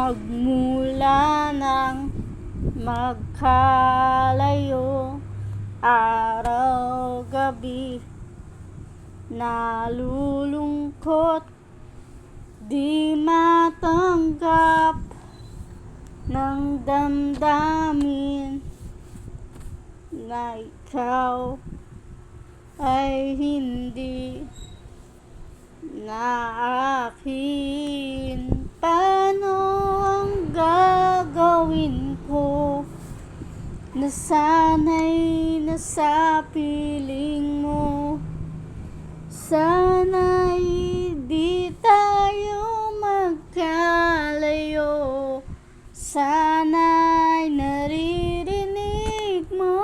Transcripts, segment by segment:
Magmula nang magkalayo, araw-gabi, nalulungkot, di matanggap ng damdamin na ikaw ay hindi na akin. Paano ang gagawin ko? Nasanay na sa piling mo. Sana'y di tayo magkalayo. Sana'y naririnig mo.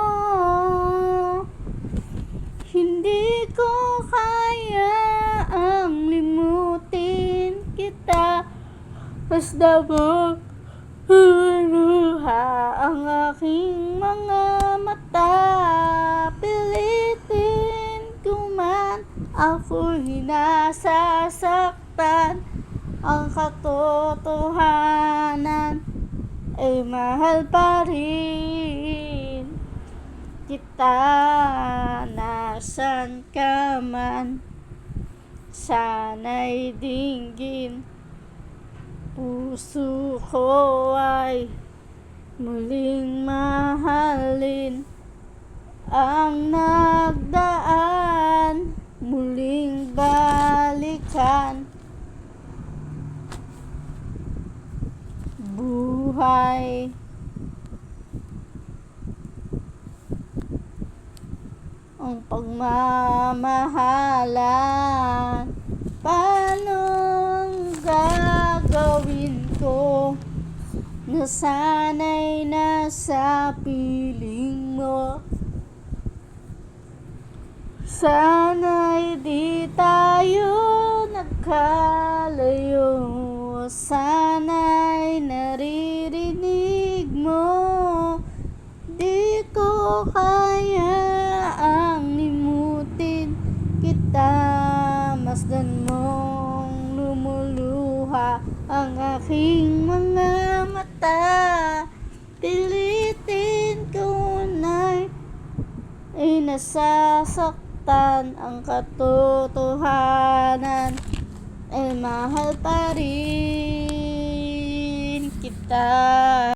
Hindi ko kaya ang limutin kita. Basta magluha ang aking mga mata. Pilitin ko man ako'y nasasaktan. Ang katotohanan ay mahal pa rin kita. Nasan ka man, sana'y dinggin. Puso ko ay muling mahalin. Ang nagdaan, muling balikan. Buhay ang pagmamahalan. Paano gagawin ko? Nasanay na sa piling mo. Sana'y di tayo nagkalayo. Sana'y naririnig mo. Di ko kaya ang limutin kita. Masdan mong lumuluha ang aking mga mata. Pilitin ko na'y nasasaktan. Ang katotohanan ay mahal pa rin kita.